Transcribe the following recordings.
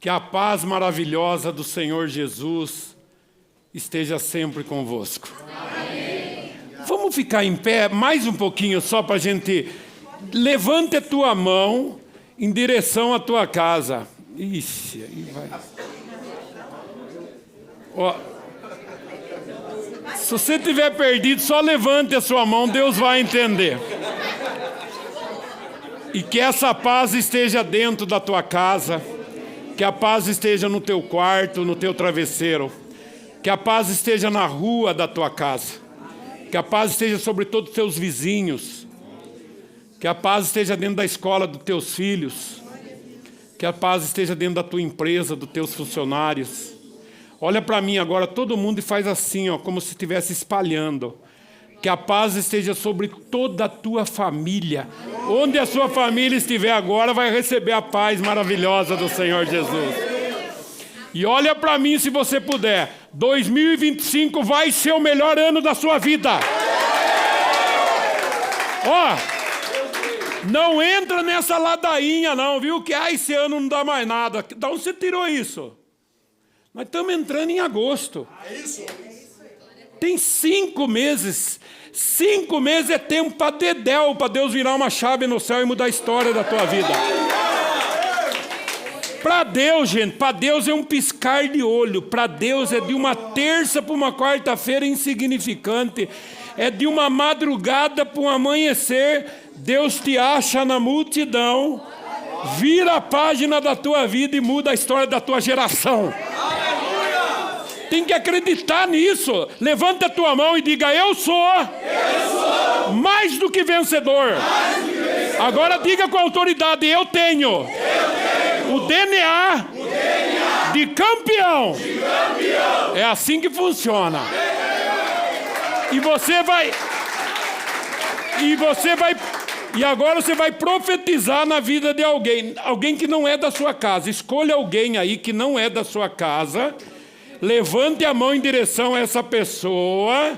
Que a paz maravilhosa do Senhor Jesus esteja sempre convosco. Amém. Vamos ficar em pé mais um pouquinho só para a gente... Levante a tua mão em direção à tua casa. Ixi, aí vai. Ó, se você estiver perdido, só levante a sua mão, Deus vai entender. E que essa paz esteja dentro da tua casa, que a paz esteja no teu quarto, no teu travesseiro, que a paz esteja na rua da tua casa, que a paz esteja sobre todos os teus vizinhos, que a paz esteja dentro da escola dos teus filhos, que a paz esteja dentro da tua empresa, dos teus funcionários. Olha para mim agora, todo mundo, e faz assim, ó, como se estivesse espalhando. Que a paz esteja sobre toda a tua família. Onde a sua família estiver agora, vai receber a paz maravilhosa do Senhor Jesus. E olha para mim se você puder. 2025 vai ser o melhor ano da sua vida. Ó, não entra nessa ladainha não, viu? Que esse ano não dá mais nada. Da onde você tirou isso? Nós estamos entrando em agosto. Tem 5 meses. 5 meses é tempo para dedéu, para Deus virar uma chave no céu e mudar a história da tua vida. Para Deus, gente, para Deus é um piscar de olho. Para Deus é de uma terça para uma quarta-feira insignificante. É de uma madrugada para um amanhecer. Deus te acha na multidão, vira a página da tua vida e muda a história da tua geração. Tem que acreditar nisso. Levanta a tua mão e diga: eu sou mais do que vencedor. Agora diga com autoridade: eu tenho o DNA de campeão. É assim que funciona. E agora você vai profetizar na vida de alguém que não é da sua casa. Escolha alguém aí que não é da sua casa. Levante a mão em direção a essa pessoa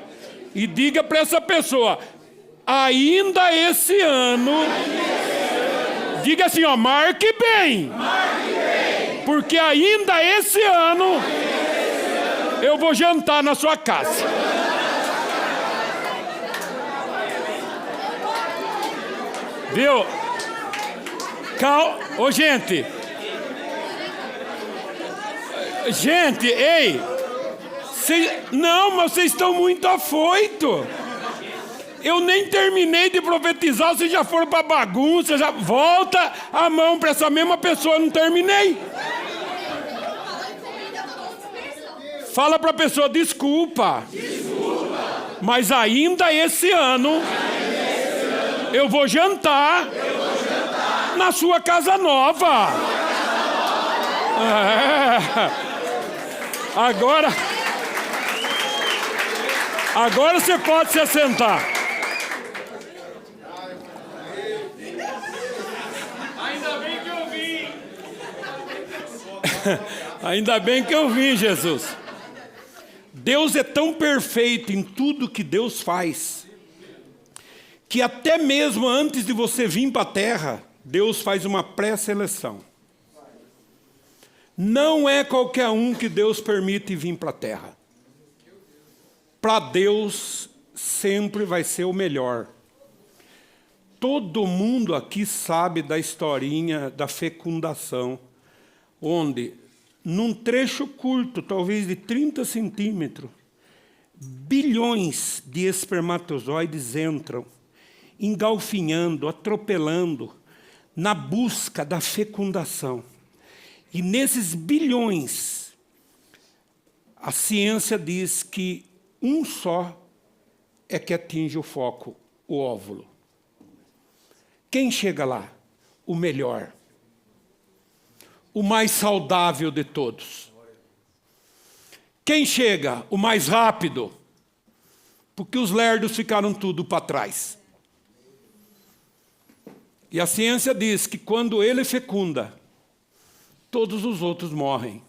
e diga para essa pessoa: ainda esse ano, diga assim, ó, marque bem, porque ainda esse ano eu vou jantar na sua casa. Viu? Ô, gente, ei, não, mas vocês estão muito afoitos. Eu nem terminei de profetizar, vocês já foram para bagunça, já volta a mão para essa mesma pessoa, eu não terminei. Fala para a pessoa: desculpa, mas ainda esse ano eu vou jantar na sua casa nova. Agora você pode se assentar. Ainda bem que eu vim. Ainda bem que eu vim, Jesus. Deus é tão perfeito em tudo que Deus faz, que até mesmo antes de você vir para a terra, Deus faz uma pré-seleção. Não é qualquer um que Deus permite vir para a terra. Para Deus sempre vai ser o melhor. Todo mundo aqui sabe da historinha da fecundação, onde, num trecho curto, talvez de 30 centímetros, bilhões de espermatozoides entram, engalfinhando, atropelando, na busca da fecundação. E nesses bilhões, a ciência diz que um só é que atinge o foco, o óvulo. Quem chega lá? O melhor. O mais saudável de todos. Quem chega? O mais rápido. Porque os lerdos ficaram tudo para trás. E a ciência diz que quando ele fecunda, todos os outros morrem.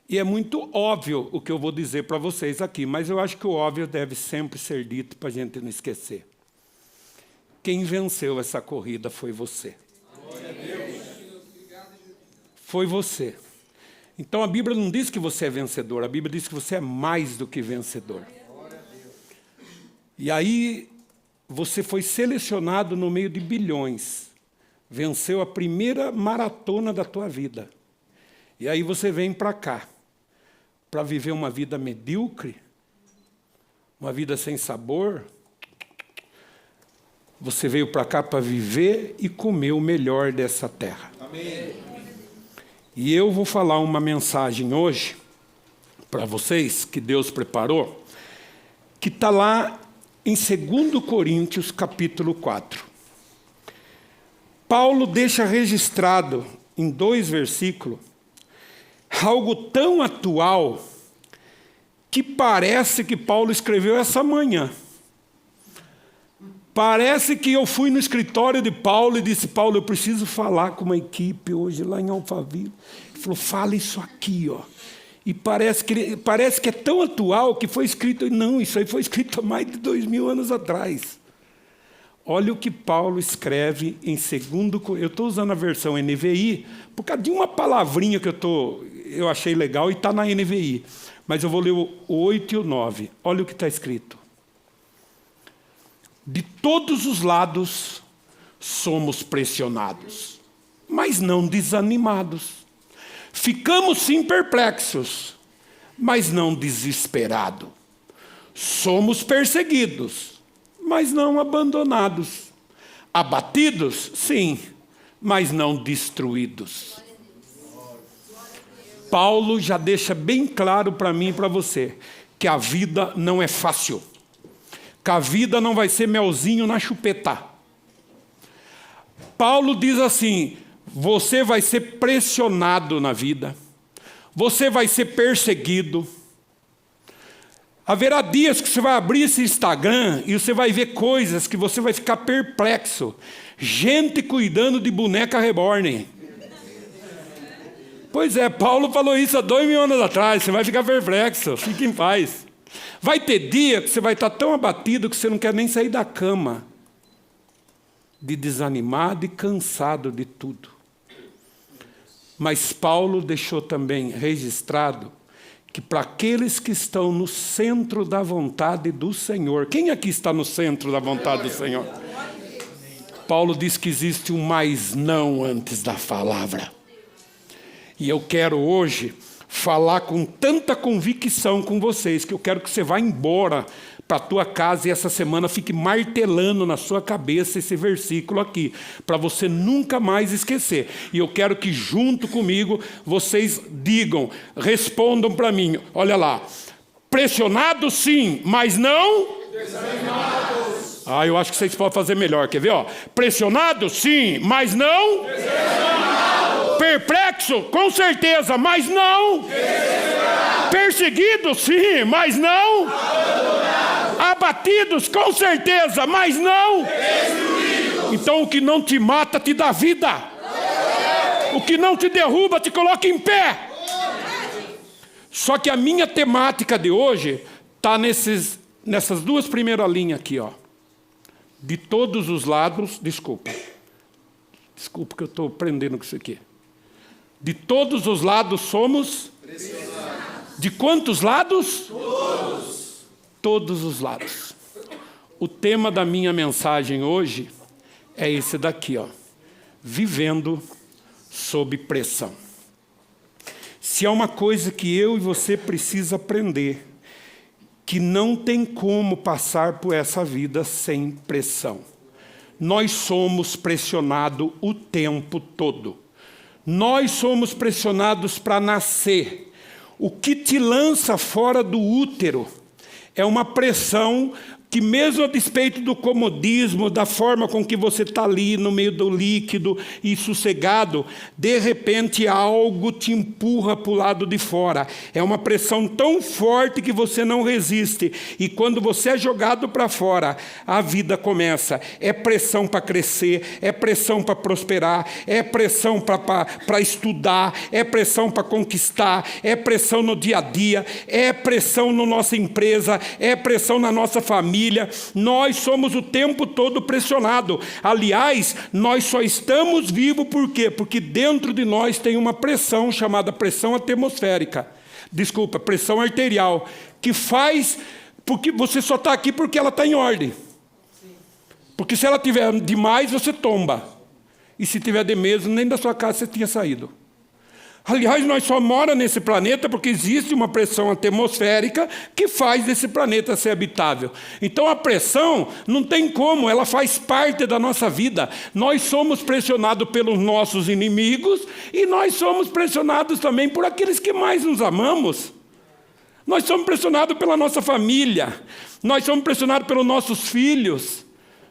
E é muito óbvio o que eu vou dizer para vocês aqui, mas eu acho que o óbvio deve sempre ser dito para a gente não esquecer. Quem venceu essa corrida foi você. foi você. Então a Bíblia não diz que você é vencedor, a Bíblia diz que você é mais do que vencedor. E aí você foi selecionado no meio de bilhões, venceu a primeira maratona da tua vida. E aí você vem para cá, para viver uma vida medíocre, uma vida sem sabor. Você veio para cá para viver e comer o melhor dessa terra. Amém. E eu vou falar uma mensagem hoje para vocês, que Deus preparou, que está lá em 2 Coríntios, capítulo 4. Paulo deixa registrado em 2 versículos algo tão atual que parece que Paulo escreveu essa manhã. Parece que eu fui no escritório de Paulo e disse: Paulo, eu preciso falar com uma equipe hoje lá em Alphaville. Ele falou: fala isso aqui, ó. E parece que é tão atual que foi escrito. Não, isso aí foi escrito há mais de 2000 anos atrás. Olha o que Paulo escreve em 2 Coríntios. Eu estou usando a versão NVI, por causa de uma palavrinha que eu achei legal e está na NVI. Mas eu vou ler o 8 e o 9. Olha o que está escrito. De todos os lados somos pressionados, mas não desanimados. Ficamos sim perplexos, mas não desesperados. Somos perseguidos, mas não abandonados. Abatidos, sim, mas não destruídos. Paulo já deixa bem claro para mim e para você que a vida não é fácil. Que a vida não vai ser melzinho na chupeta. Paulo diz assim: você vai ser pressionado na vida, você vai ser perseguido. Haverá dias que você vai abrir esse Instagram e você vai ver coisas que você vai ficar perplexo. Gente cuidando de boneca reborn. Pois é, Paulo falou isso há 2000 anos atrás. Você vai ficar perplexo, fique em paz. Vai ter dia que você vai estar tão abatido que você não quer nem sair da cama, de desanimado e cansado de tudo. Mas Paulo deixou também registrado que para aqueles que estão no centro da vontade do Senhor, quem aqui está no centro da vontade do Senhor? Paulo diz que existe um mais não antes da palavra. E eu quero hoje falar com tanta convicção com vocês, que eu quero que você vá embora para a tua casa e essa semana fique martelando na sua cabeça esse versículo aqui, para você nunca mais esquecer. E eu quero que junto comigo vocês digam, respondam para mim, olha lá, pressionados sim, mas não desanimados. Eu acho que vocês podem fazer melhor, quer ver? Ó? Pressionados sim, mas não desanimados. Perplexo, com certeza, mas não desesperados. Perseguidos, sim, mas não abandonados. Abatidos, com certeza, mas não destruídos. Então o que não te mata te dá vida. O que não te derruba te coloca em pé. Só que a minha temática de hoje está nessas 2 primeiras linhas aqui, ó. De todos os lados, desculpa que eu estou aprendendo com isso aqui. De todos os lados somos pressionados. De quantos lados? Todos. Todos os lados. O tema da minha mensagem hoje é esse daqui, ó. Vivendo sob pressão. Se há uma coisa que eu e você precisa aprender, que não tem como passar por essa vida sem pressão. Nós somos pressionados o tempo todo. Nós somos pressionados para nascer. O que te lança fora do útero é uma pressão que, mesmo a despeito do comodismo, da forma com que você está ali no meio do líquido e sossegado, de repente algo te empurra para o lado de fora. É uma pressão tão forte que você não resiste. E quando você é jogado para fora, a vida começa. É pressão para crescer, é pressão para prosperar, é pressão para estudar, é pressão para conquistar, é pressão no dia a dia, é pressão na nossa empresa, é pressão na nossa família, família, nós somos o tempo todo pressionados. Aliás, nós só estamos vivos por quê? Porque dentro de nós tem uma pressão chamada pressão pressão arterial, que faz, porque você só está aqui porque ela está em ordem. Porque se ela tiver demais, você tomba. E se tiver de menos, nem da sua casa você tinha saído. Aliás, nós só moramos nesse planeta porque existe uma pressão atmosférica que faz desse planeta ser habitável. Então a pressão não tem como, ela faz parte da nossa vida. Nós somos pressionados pelos nossos inimigos e nós somos pressionados também por aqueles que mais nos amamos. Nós somos pressionados pela nossa família, nós somos pressionados pelos nossos filhos.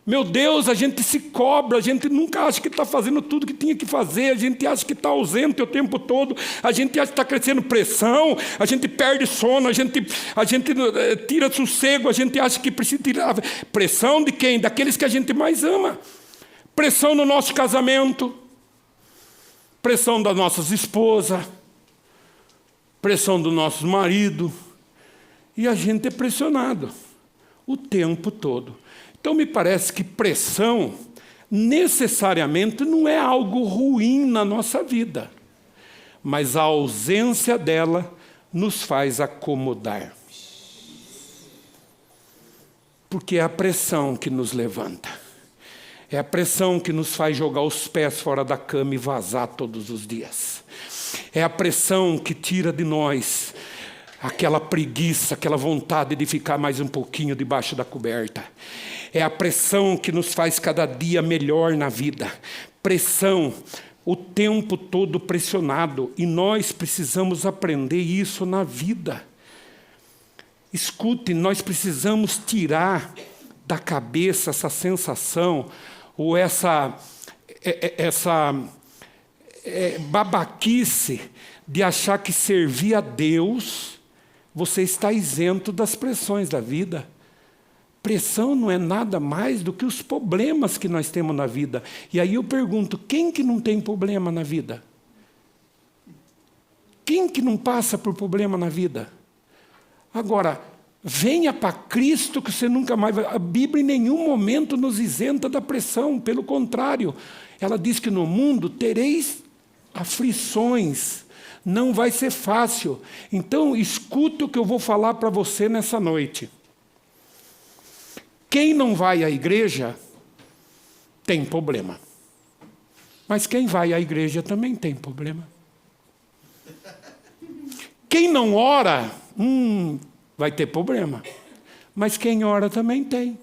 Meu Deus, a gente se cobra, a gente nunca acha que está fazendo tudo que tinha que fazer, a gente acha que está ausente o tempo todo, a gente acha que está crescendo pressão, a gente perde sono, a gente tira sossego, a gente acha que precisa tirar pressão de quem? Daqueles que a gente mais ama. Pressão no nosso casamento, pressão das nossas esposas, pressão do nosso marido, e a gente é pressionado o tempo todo. Então, me parece que pressão, necessariamente, não é algo ruim na nossa vida. Mas a ausência dela nos faz acomodar. Porque é a pressão que nos levanta. É a pressão que nos faz jogar os pés fora da cama e vazar todos os dias. É a pressão que tira de nós aquela preguiça, aquela vontade de ficar mais um pouquinho debaixo da coberta. É a pressão que nos faz cada dia melhor na vida. Pressão, o tempo todo pressionado. E nós precisamos aprender isso na vida. Escute, nós precisamos tirar da cabeça essa sensação, ou essa babaquice de achar que servir a Deus, você está isento das pressões da vida. Pressão não é nada mais do que os problemas que nós temos na vida. E aí eu pergunto, quem que não tem problema na vida? Quem que não passa por problema na vida? Agora, venha para Cristo que você nunca mais vai... A Bíblia em nenhum momento nos isenta da pressão. Pelo contrário, ela diz que no mundo tereis aflições. Não vai ser fácil. Então, escuta o que eu vou falar para você nessa noite. Quem não vai à igreja tem problema. Mas quem vai à igreja também tem problema. Quem não ora, vai ter problema. Mas quem ora também tem.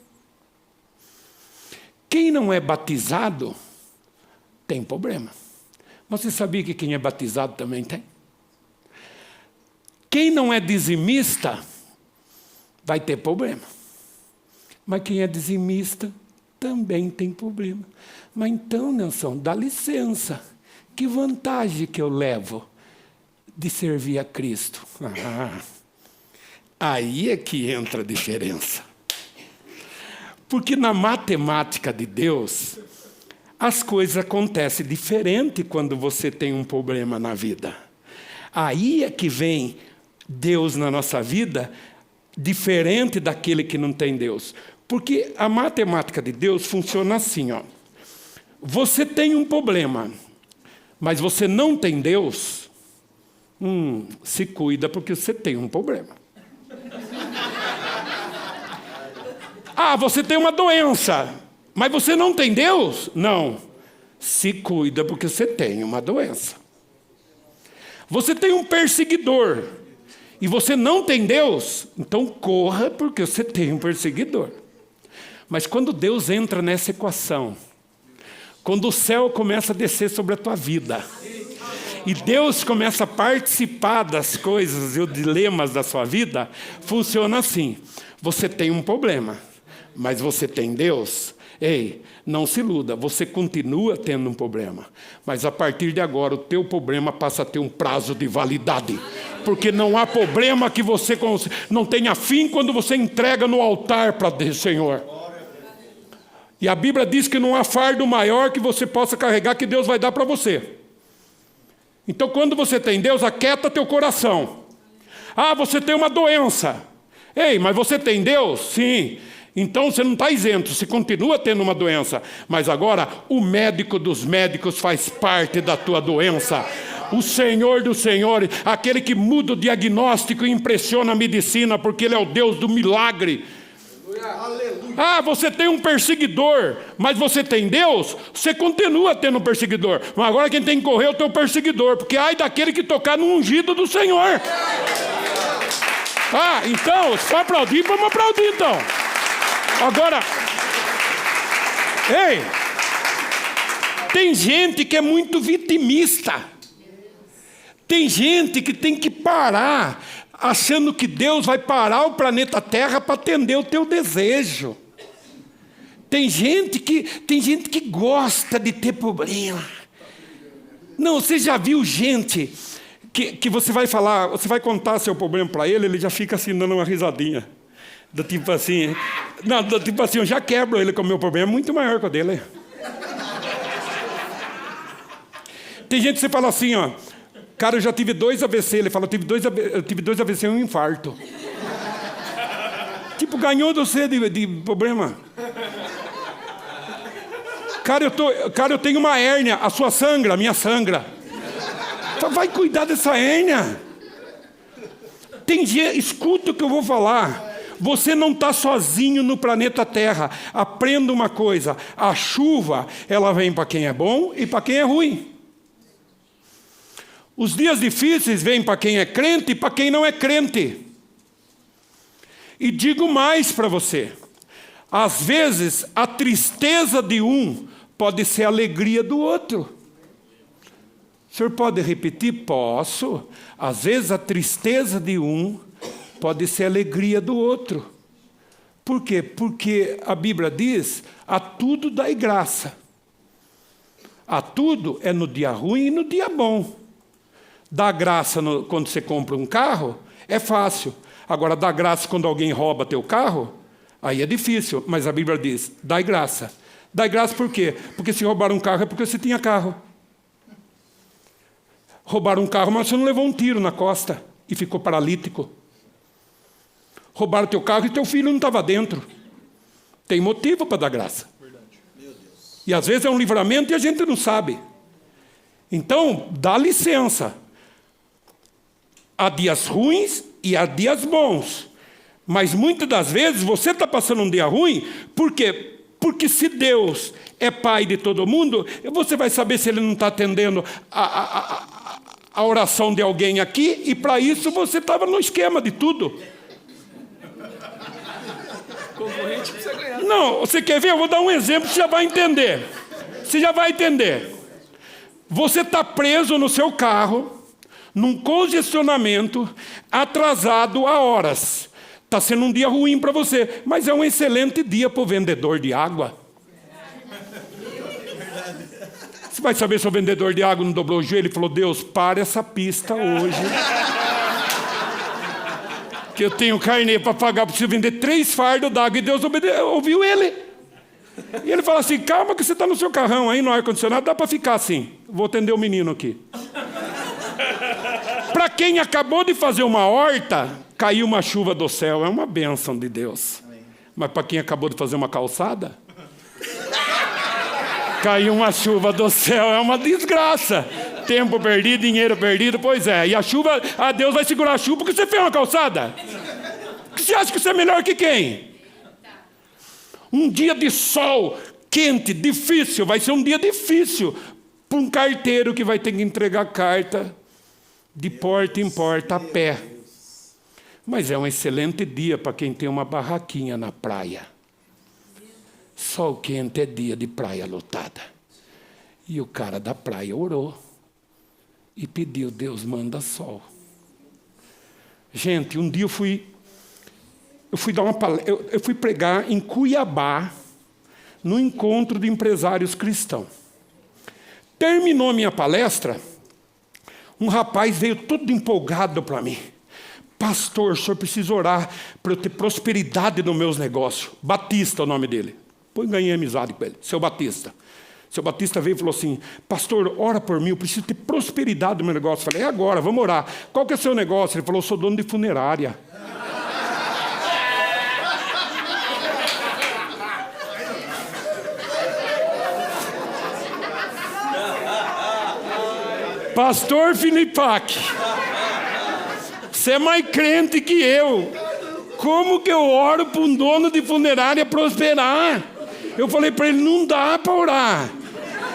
Quem não é batizado tem problema. Você sabia que quem é batizado também tem? Quem não é dizimista vai ter problema. Mas quem é dizimista também tem problema. Mas então, Nelson, dá licença. Que vantagem que eu levo de servir a Cristo? Aí é que entra a diferença. Porque na matemática de Deus, as coisas acontecem diferente quando você tem um problema na vida. Aí é que vem Deus na nossa vida, diferente daquele que não tem Deus. Porque a matemática de Deus funciona assim, ó. Você tem um problema, mas você não tem Deus, se cuida porque você tem um problema. Você tem uma doença, mas você não tem Deus? Não. Se cuida porque você tem uma doença. Você tem um perseguidor, e você não tem Deus? Então corra porque você tem um perseguidor. Mas quando Deus entra nessa equação, quando o céu começa a descer sobre a tua vida, e Deus começa a participar das coisas e os dilemas da sua vida, funciona assim. Você tem um problema, mas você tem Deus? Ei, não se iluda, você continua tendo um problema. Mas a partir de agora, o teu problema passa a ter um prazo de validade. Porque não há problema que você não tenha fim quando você entrega no altar para Deus, Senhor. E a Bíblia diz que não há fardo maior que você possa carregar que Deus vai dar para você. Então, quando você tem Deus, aquieta teu coração. Você tem uma doença. Ei, mas você tem Deus? Sim. Então você não está isento, você continua tendo uma doença. Mas agora o médico dos médicos faz parte da tua doença. O Senhor dos senhores, aquele que muda o diagnóstico e impressiona a medicina, porque Ele é o Deus do milagre. Ah, você tem um perseguidor, mas você tem Deus, você continua tendo um perseguidor. Mas agora quem tem que correr é o teu perseguidor, porque ai daquele que tocar no ungido do Senhor. Ah, então, se for aplaudir, vamos aplaudir então. Agora, ei, tem gente que é muito vitimista. Tem gente que tem que parar, achando que Deus vai parar o planeta Terra para atender o teu desejo. Tem gente que gosta de ter problema. Não, você já viu gente que você vai falar, você vai contar seu problema para ele, ele já fica assim dando uma risadinha. Do tipo assim, eu já quebro ele com o meu problema, é muito maior que o dele. Tem gente que você fala assim, ó, cara, eu já tive 2 AVC, ele fala, eu tive 2 AVC e um infarto. Tipo, ganhou de você de problema. Cara, eu tenho uma hérnia, a sua sangra, a minha sangra. Então vai cuidar dessa hérnia. Tem gente, escuta o que eu vou falar. Você não está sozinho no planeta Terra. Aprenda uma coisa, a chuva, ela vem para quem é bom e para quem é ruim. Os dias difíceis vêm para quem é crente e para quem não é crente. E digo mais para você. Às vezes, a tristeza de um pode ser a alegria do outro. O senhor pode repetir? Posso. Às vezes, a tristeza de um pode ser a alegria do outro. Por quê? Porque a Bíblia diz, a tudo dai graça. A tudo é no dia ruim e no dia bom. Dar graça quando você compra um carro é fácil. Agora, dar graça quando alguém rouba teu carro, aí é difícil. Mas a Bíblia diz, dai graça. Dai graça por quê? Porque se roubaram um carro é porque você tinha carro. Roubaram um carro, mas você não levou um tiro na costa e ficou paralítico. Roubaram teu carro e teu filho não estava dentro. Tem motivo para dar graça. E às vezes é um livramento e a gente não sabe. Então, dá licença. Há dias ruins e há dias bons. Mas muitas das vezes você está passando um dia ruim, por quê? Porque se Deus é pai de todo mundo, você vai saber se Ele não está atendendo a oração de alguém aqui, e para isso você estava no esquema de tudo. Concorrente precisa ganhar. Não, você quer ver? Eu vou dar um exemplo, você já vai entender. Você já vai entender. Você está preso no seu carro, num congestionamento, atrasado há horas. Está sendo um dia ruim para você, mas é um excelente dia para o vendedor de água. Você vai saber se o vendedor de água não dobrou o joelho e falou, Deus, para essa pista hoje. Que eu tenho carnê para pagar, preciso vender 3 fardos d'água. E Deus ouviu ele. E ele fala assim, calma que você está no seu carrão aí no ar-condicionado, dá para ficar assim. Vou atender o menino aqui. Para quem acabou de fazer uma horta, caiu uma chuva do céu, é uma bênção de Deus. Mas para quem acabou de fazer uma calçada, caiu uma chuva do céu, é uma desgraça. Tempo perdido, dinheiro perdido, pois é. E a chuva, Deus vai segurar a chuva porque você fez uma calçada. Você acha que você é melhor que quem? Um dia de sol quente, difícil, vai ser um dia difícil para um carteiro que vai ter que entregar carta de porta em porta a pé. Mas é um excelente dia para quem tem uma barraquinha na praia. Sol quente é dia de praia lotada. E o cara da praia orou e pediu, Deus manda sol. Gente, um dia eu fui pregar em Cuiabá, no encontro de empresários cristãos. Terminou minha palestra, um rapaz veio todo empolgado para mim. Pastor, o senhor precisa orar para eu ter prosperidade nos meus negócios. Batista é o nome dele. Depois ganhei amizade com ele, seu Batista. Seu Batista veio e falou assim, pastor, ora por mim, eu preciso ter prosperidade no meu negócio. Eu falei, é agora, vamos orar. Qual que é o seu negócio? Ele falou, eu sou dono de funerária. Pastor Filipac, você é mais crente que eu. Como que eu oro para um dono de funerária prosperar? Eu falei para ele, não dá para orar.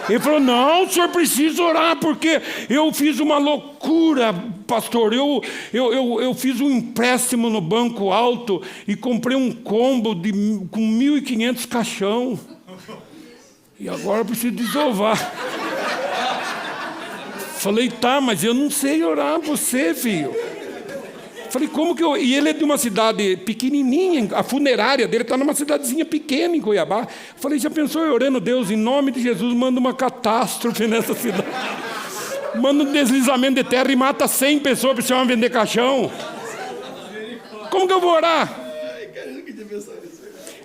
Ele falou, não, o senhor precisa orar, porque eu fiz uma loucura, pastor. Eu fiz um empréstimo no Banco Alto e comprei um combo com 1.500 caixão. E agora eu preciso desovar. Falei, tá, mas eu não sei orar você, filho. Falei, como que eu... E ele é de uma cidade pequenininha, a funerária dele está numa cidadezinha pequena em Cuiabá. Falei, já pensou eu orando, Deus, em nome de Jesus, manda uma catástrofe nessa cidade. Manda um deslizamento de terra e mata 100 pessoas para você vender caixão. Como que eu vou orar?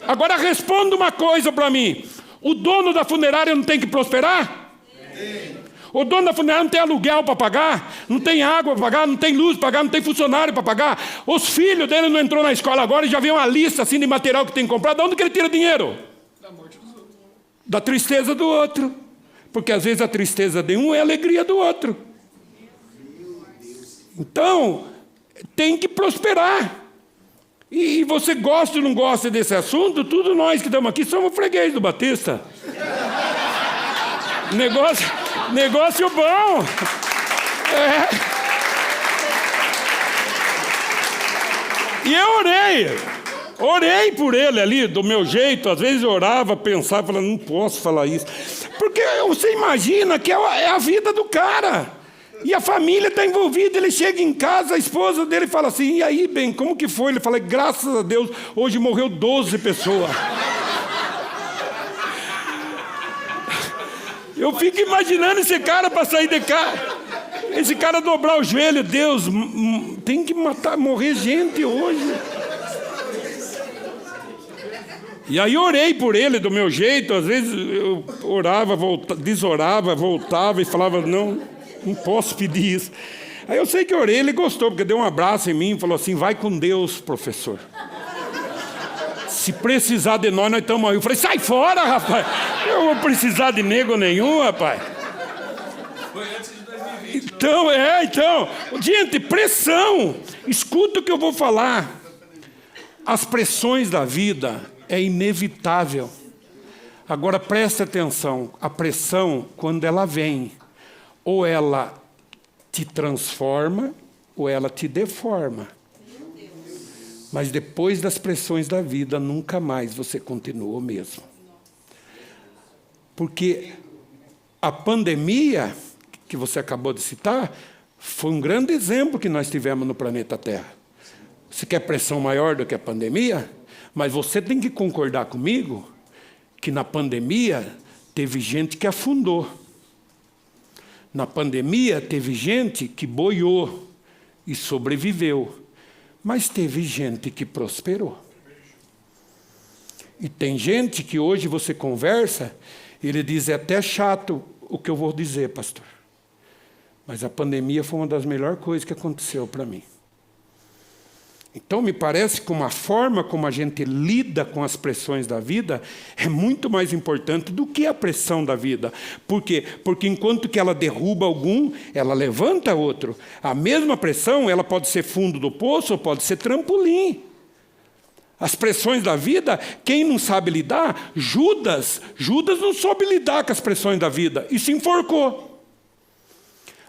Agora responda uma coisa para mim. O dono da funerária não tem que prosperar? Tem. O dono da funerária não tem aluguel para pagar, não tem água para pagar, não tem luz para pagar, não tem funcionário para pagar. Os filhos dele não entrou na escola agora e já viu uma lista assim de material que tem que comprar. De onde que ele tira dinheiro? Da morte dos outros. Da tristeza do outro. Porque às vezes a tristeza de um é a alegria do outro. Então, tem que prosperar. E você gosta ou não gosta desse assunto, tudo nós que estamos aqui somos freguês do Batista. Negócio bom. E eu orei por ele ali, do meu jeito. Às vezes eu orava, pensava, falava, não posso falar isso. Porque você imagina que é a vida do cara. E a família está envolvida. Ele chega em casa, a esposa dele fala assim, e aí, bem, como que foi? Ele fala, graças a Deus, hoje morreu 12 pessoas. Eu fico imaginando esse cara para sair de casa. Esse cara dobrar o joelho. Deus, tem que morrer gente hoje. E aí eu orei por ele do meu jeito. Às vezes eu orava, desorava, voltava e falava, não posso pedir isso. Aí eu sei que eu orei, ele gostou, porque deu um abraço em mim e falou assim, vai com Deus, professor. Se precisar de nós estamos aí. Eu falei, sai fora, rapaz. Eu não vou precisar de nego nenhum, rapaz. Foi antes de 2020. Então. Gente, pressão. Escuta o que eu vou falar. As pressões da vida é inevitável. Agora, preste atenção. A pressão, quando ela vem, ou ela te transforma, ou ela te deforma. Mas depois das pressões da vida, nunca mais você continua o mesmo. Porque a pandemia, que você acabou de citar, foi um grande exemplo que nós tivemos no planeta Terra. Você quer pressão maior do que a pandemia? Mas você tem que concordar comigo que na pandemia teve gente que afundou. Na pandemia teve gente que boiou e sobreviveu. Mas teve gente que prosperou. E tem gente que hoje você conversa, ele diz, é até chato o que eu vou dizer, pastor. Mas a pandemia foi uma das melhores coisas que aconteceu para mim. Então, me parece que uma forma como a gente lida com as pressões da vida é muito mais importante do que a pressão da vida. Por quê? Porque enquanto que ela derruba algum, ela levanta outro. A mesma pressão, ela pode ser fundo do poço ou pode ser trampolim. As pressões da vida, quem não sabe lidar, Judas não soube lidar com as pressões da vida e se enforcou.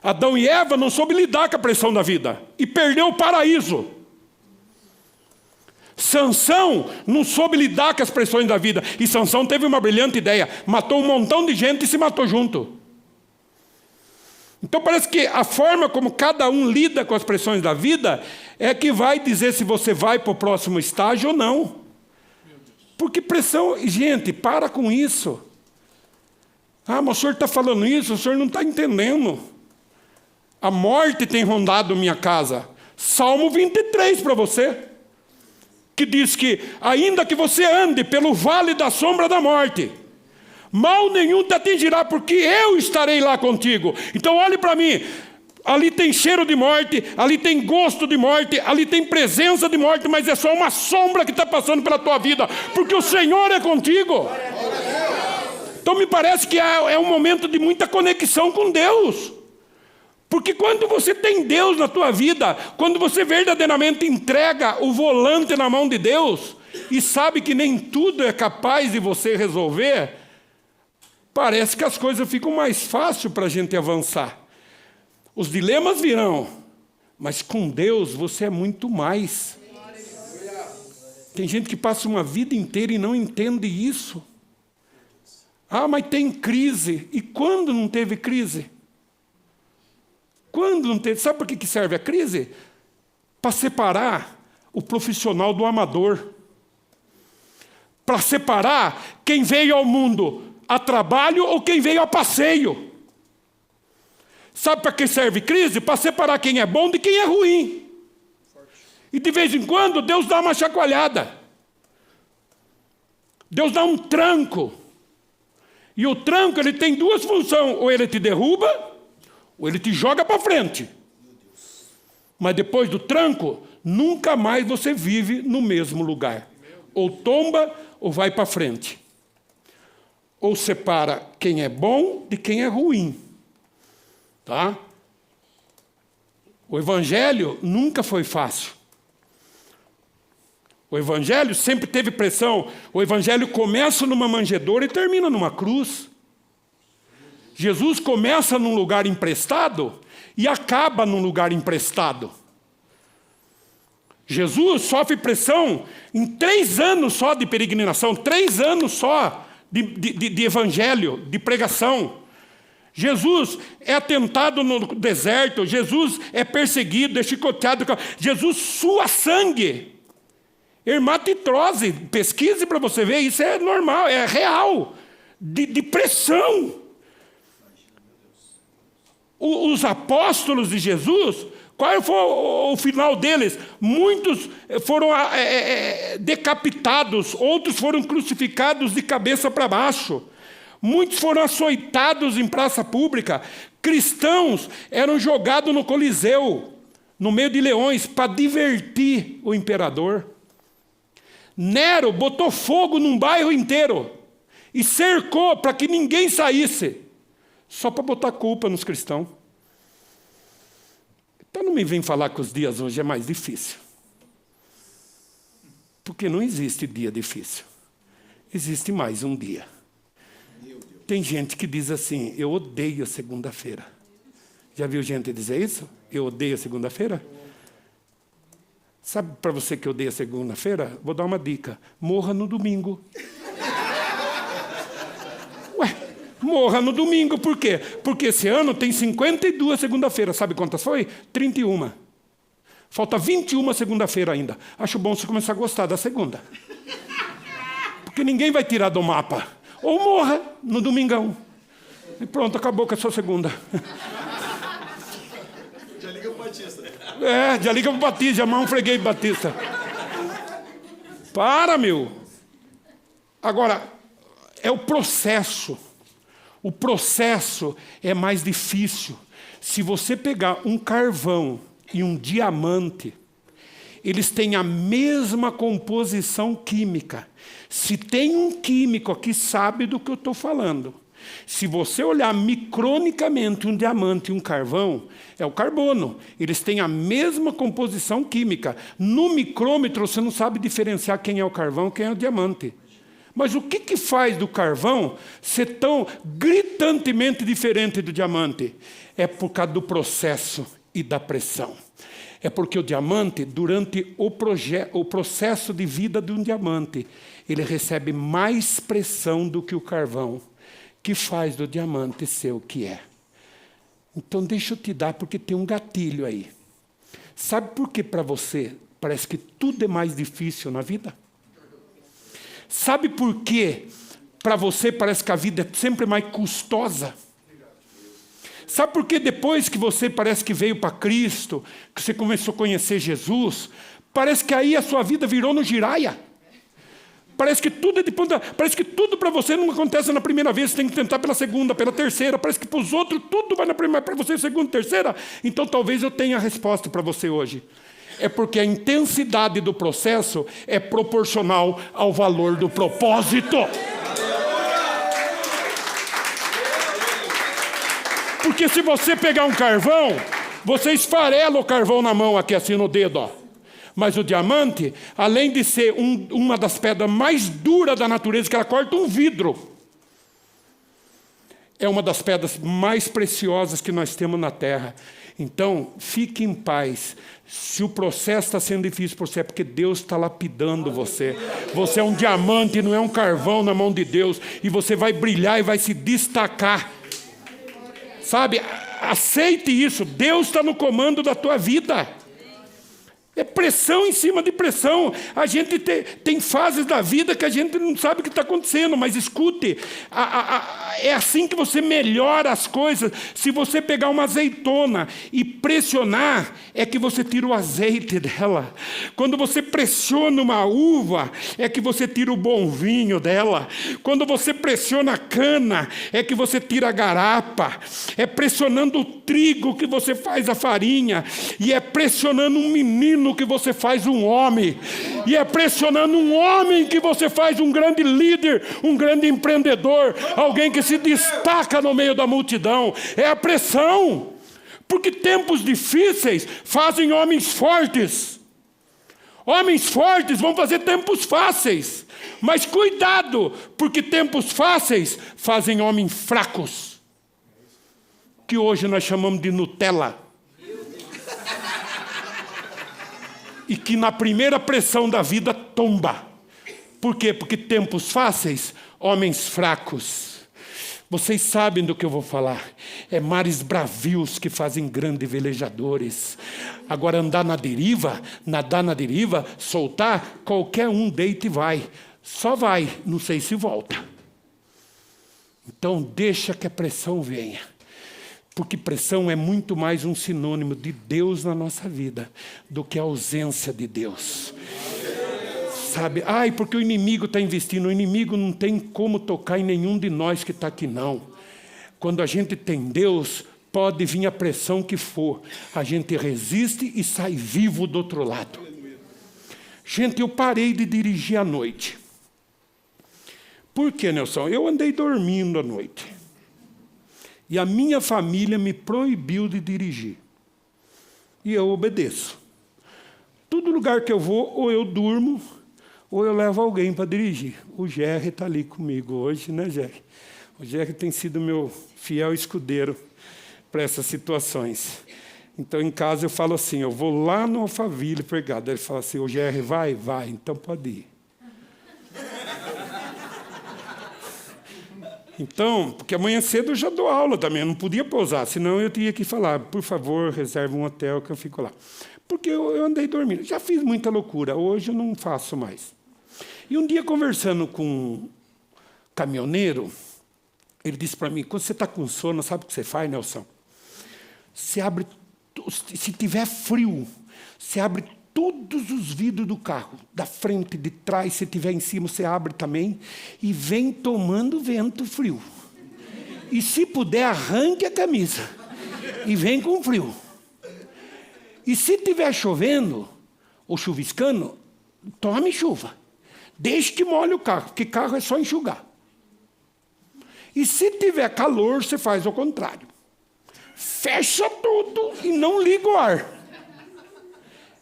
Adão e Eva não soube lidar com a pressão da vida e perdeu o paraíso. Sansão não soube lidar com as pressões da vida. E Sansão teve uma brilhante ideia. Matou um montão de gente e se matou junto. Então parece que a forma como cada um lida com as pressões da vida é que vai dizer se você vai para o próximo estágio ou não. Porque pressão... Gente, para com isso. Ah, mas o senhor está falando isso, o senhor não está entendendo. A morte tem rondado minha casa. Salmo 23 para você. Que diz que, ainda que você ande pelo vale da sombra da morte, mal nenhum te atingirá, porque eu estarei lá contigo. Então olhe para mim, ali tem cheiro de morte, ali tem gosto de morte, ali tem presença de morte, mas é só uma sombra que está passando pela tua vida, porque o Senhor é contigo. Então me parece que é um momento de muita conexão com Deus. Porque quando você tem Deus na tua vida, quando você verdadeiramente entrega o volante na mão de Deus, e sabe que nem tudo é capaz de você resolver, parece que as coisas ficam mais fáceis para a gente avançar. Os dilemas virão, mas com Deus você é muito mais. Tem gente que passa uma vida inteira e não entende isso. Ah, mas tem crise. E quando não teve crise? Quando não teve? Sabe por que serve a crise? Para separar o profissional do amador. Para separar quem veio ao mundo a trabalho ou quem veio a passeio. Sabe para que serve crise? Para separar quem é bom de quem é ruim. E de vez em quando Deus dá uma chacoalhada. Deus dá um tranco. E o tranco ele tem duas funções. Ou ele te derruba, ou ele te joga para frente. Mas depois do tranco, nunca mais você vive no mesmo lugar. Ou tomba, ou vai para frente. Ou separa quem é bom de quem é ruim. Tá? O evangelho nunca foi fácil. O evangelho sempre teve pressão. O evangelho começa numa manjedoura e termina numa cruz. Jesus começa num lugar emprestado e acaba num lugar emprestado. Jesus sofre pressão em 3 anos só de peregrinação, 3 anos só de evangelho, de pregação. Jesus é atentado no deserto, Jesus é perseguido, é chicoteado. Jesus sua sangue. Hermatitrose, pesquise para você ver, isso é normal, é real, de pressão. Os apóstolos de Jesus, qual foi o final deles? Muitos foram decapitados, outros foram crucificados de cabeça para baixo. Muitos foram açoitados em praça pública. Cristãos eram jogados no Coliseu, no meio de leões, para divertir o imperador. Nero botou fogo num bairro inteiro e cercou para que ninguém saísse, só para botar culpa nos cristãos. Então não me vem falar que os dias hoje é mais difícil. Porque não existe dia difícil. Existe mais um dia. Tem gente que diz assim, eu odeio a segunda-feira. Já viu gente dizer isso? Eu odeio a segunda-feira? Sabe para você que odeia segunda-feira? Vou dar uma dica. Morra no domingo. Ué, morra no domingo. Por quê? Porque esse ano tem 52 segunda-feiras. Sabe quantas foi? 31. Falta 21 segunda-feira ainda. Acho bom você começar a gostar da segunda. Porque ninguém vai tirar do mapa. Ou morra no domingão. E pronto, acabou com a sua segunda. Já liga pro Batista. Já liga pro Batista, já mal um freguês Batista. Para, meu. Agora, é o processo. O processo é mais difícil. Se você pegar um carvão e um diamante, eles têm a mesma composição química. Se tem um químico aqui, sabe do que eu estou falando. Se você olhar micronicamente um diamante e um carvão, é o carbono. Eles têm a mesma composição química. No micrômetro, você não sabe diferenciar quem é o carvão e quem é o diamante. Mas o que faz do carvão ser tão gritantemente diferente do diamante? É por causa do processo e da pressão. É porque o diamante, durante o processo de vida de um diamante, ele recebe mais pressão do que o carvão, que faz do diamante ser o que é. Então deixa eu te dar, porque tem um gatilho aí. Sabe por que para você parece que tudo é mais difícil na vida? Sabe por que para você parece que a vida é sempre mais custosa? Sabe por que depois que você parece que veio para Cristo, que você começou a conhecer Jesus, parece que aí a sua vida virou no giraia? Parece que tudo é de ponta, parece que tudo para você não acontece na primeira vez, você tem que tentar pela segunda, pela terceira, parece que para os outros tudo vai na primeira, para você segunda, terceira. Então talvez eu tenha a resposta para você hoje. É porque a intensidade do processo é proporcional ao valor do propósito. Porque se você pegar um carvão, você esfarela o carvão na mão aqui assim no dedo, ó. Mas o diamante, além de ser uma das pedras mais duras da natureza, que ela corta um vidro, é uma das pedras mais preciosas que nós temos na terra. Então, fique em paz. Se o processo está sendo difícil para você, é porque Deus está lapidando você. Você é um diamante, não é um carvão na mão de Deus. E você vai brilhar e vai se destacar. Sabe, aceite isso. Deus está no comando da tua vida. É pressão em cima de pressão. A gente tem fases da vida que a gente não sabe o que está acontecendo, mas escute, é assim que você melhora as coisas. Se você pegar uma azeitona e pressionar, é que você tira o azeite dela. Quando você pressiona uma uva, é que você tira o bom vinho dela. Quando você pressiona a cana, é que você tira a garapa. É pressionando o trigo que você faz a farinha. E é pressionando um menino que você faz um homem, e é pressionando um homem que você faz um grande líder, um grande empreendedor, alguém que se destaca no meio da multidão. É a pressão, porque tempos difíceis fazem homens fortes. Homens fortes vão fazer tempos fáceis, mas cuidado, porque tempos fáceis fazem homens fracos, que hoje nós chamamos de Nutella. E que na primeira pressão da vida tomba. Por quê? Porque tempos fáceis, homens fracos. Vocês sabem do que eu vou falar. É mares bravios que fazem grandes velejadores. Agora nadar na deriva, soltar, qualquer um deita e vai. Só vai, não sei se volta. Então deixa que a pressão venha. Porque pressão é muito mais um sinônimo de Deus na nossa vida do que a ausência de Deus. Sabe? Porque o inimigo está investindo. O inimigo não tem como tocar em nenhum de nós que está aqui, não. Quando a gente tem Deus, pode vir a pressão que for. A gente resiste e sai vivo do outro lado. Gente, eu parei de dirigir à noite. Por quê, Nelson? Eu andei dormindo à noite. E a minha família me proibiu de dirigir. E eu obedeço. Todo lugar que eu vou, ou eu durmo, ou eu levo alguém para dirigir. O Jerry está ali comigo hoje, né, Jerry? O Jerry tem sido meu fiel escudeiro para essas situações. Então, em casa, eu falo assim, eu vou lá no Alphaville pegar. Ele fala assim, o Jerry vai? Vai, então pode ir. Então, porque amanhã cedo eu já dou aula também, eu não podia pousar, senão eu teria que falar, por favor, reserve um hotel que eu fico lá. Porque eu andei dormindo. Já fiz muita loucura, hoje eu não faço mais. E um dia, conversando com um caminhoneiro, ele disse para mim, quando você está com sono, sabe o que você faz, Nelson? Você abre, se tiver frio, você abre todos os vidros do carro, da frente, de trás, se tiver em cima, você abre também, e vem tomando vento frio. E se puder, arranque a camisa, e vem com frio. E se estiver chovendo, ou chuviscando, tome chuva. Deixe que molhe o carro, porque carro é só enxugar. E se tiver calor, você faz o contrário. Fecha tudo e não liga o ar.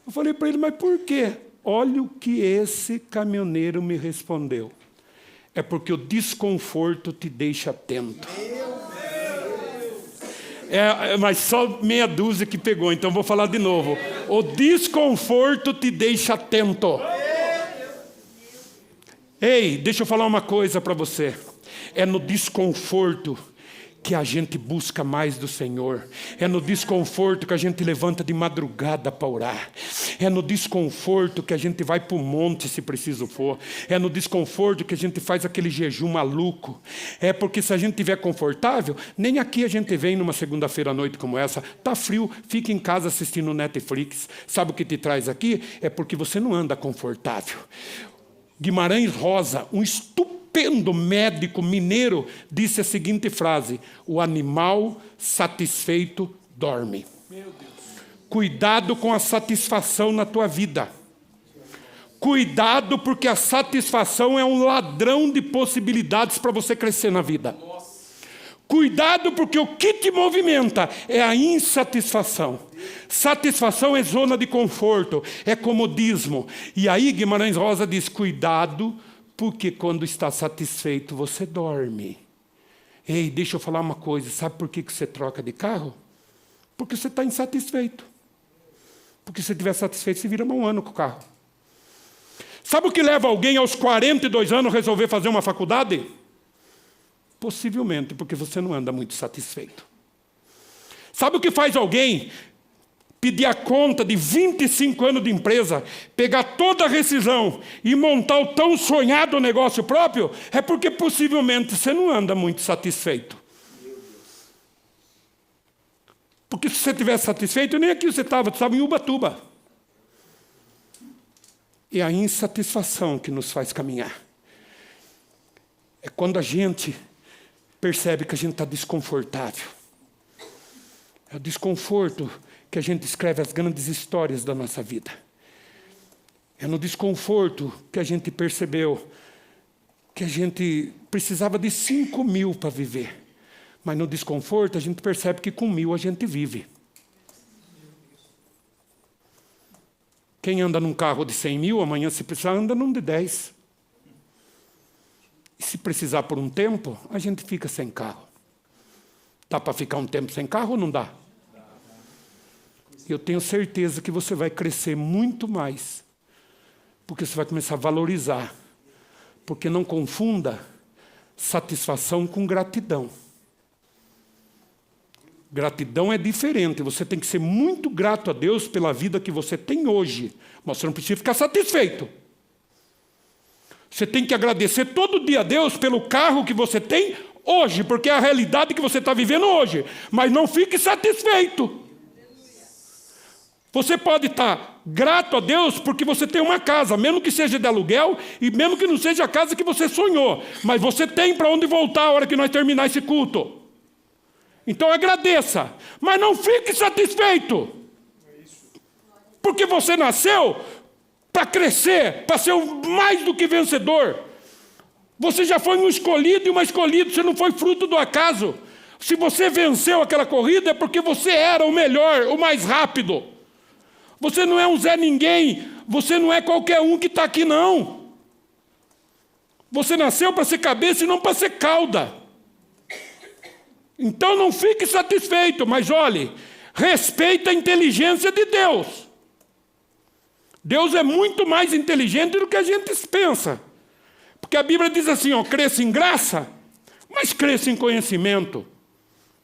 Eu falei para ele, mas por quê? Olha o que esse caminhoneiro me respondeu. É porque o desconforto te deixa atento. Mas só meia dúzia que pegou, então vou falar de novo. O desconforto te deixa atento. Ei, deixa eu falar uma coisa para você. É no desconforto que a gente busca mais do Senhor. É no desconforto que a gente levanta de madrugada para orar. É no desconforto que a gente vai para o monte, se preciso for. É no desconforto que a gente faz aquele jejum maluco. É porque se a gente estiver confortável, nem aqui a gente vem numa segunda-feira à noite como essa. Está frio, fica em casa assistindo Netflix. Sabe o que te traz aqui? É porque você não anda confortável. Guimarães Rosa, um estupendo médico mineiro, disse a seguinte frase: o animal satisfeito dorme. Meu Deus. Cuidado com a satisfação na tua vida. Cuidado, porque a satisfação é um ladrão de possibilidades para você crescer na vida. Cuidado, porque o que te movimenta é a insatisfação. Satisfação é zona de conforto, é comodismo. E aí Guimarães Rosa diz, cuidado, porque quando está satisfeito você dorme. Ei, deixa eu falar uma coisa, sabe por que você troca de carro? Porque você está insatisfeito. Porque se você estiver satisfeito, você vira um ano com o carro. Sabe o que leva alguém aos 42 anos a resolver fazer uma faculdade? Possivelmente porque você não anda muito satisfeito. Sabe o que faz alguém pedir a conta de 25 anos de empresa, pegar toda a rescisão e montar o tão sonhado negócio próprio? É porque possivelmente você não anda muito satisfeito. Porque se você estivesse satisfeito, nem aqui você estava em Ubatuba. É a insatisfação que nos faz caminhar. É quando a gente percebe que a gente está desconfortável. É o desconforto que a gente escreve as grandes histórias da nossa vida. É no desconforto que a gente percebeu que a gente precisava de 5.000 para viver. Mas no desconforto a gente percebe que com 1.000 a gente vive. Quem anda num carro de 100.000, amanhã se precisar anda num de 10. E se precisar por um tempo, a gente fica sem carro. Dá para ficar um tempo sem carro ou não dá? Eu tenho certeza que você vai crescer muito mais, porque você vai começar a valorizar. Porque não confunda satisfação com gratidão. Gratidão é diferente, você tem que ser muito grato a Deus pela vida que você tem hoje, mas você não precisa ficar satisfeito. Você tem que agradecer todo dia a Deus pelo carro que você tem hoje, porque é a realidade que você está vivendo hoje. Mas não fique satisfeito. Você pode estar grato a Deus porque você tem uma casa, mesmo que seja de aluguel e mesmo que não seja a casa que você sonhou. Mas você tem para onde voltar a hora que nós terminar esse culto. Então agradeça, mas não fique satisfeito. Porque você nasceu para crescer, para ser mais do que vencedor. Você já foi um escolhido e uma escolhida, você não foi fruto do acaso. Se você venceu aquela corrida é porque você era o melhor, o mais rápido. Você não é um Zé Ninguém, você não é qualquer um que está aqui não. Você nasceu para ser cabeça e não para ser cauda. Então não fique satisfeito, mas olhe, respeita a inteligência de Deus. Deus é muito mais inteligente do que a gente pensa. Porque a Bíblia diz assim, cresça em graça, mas cresça em conhecimento.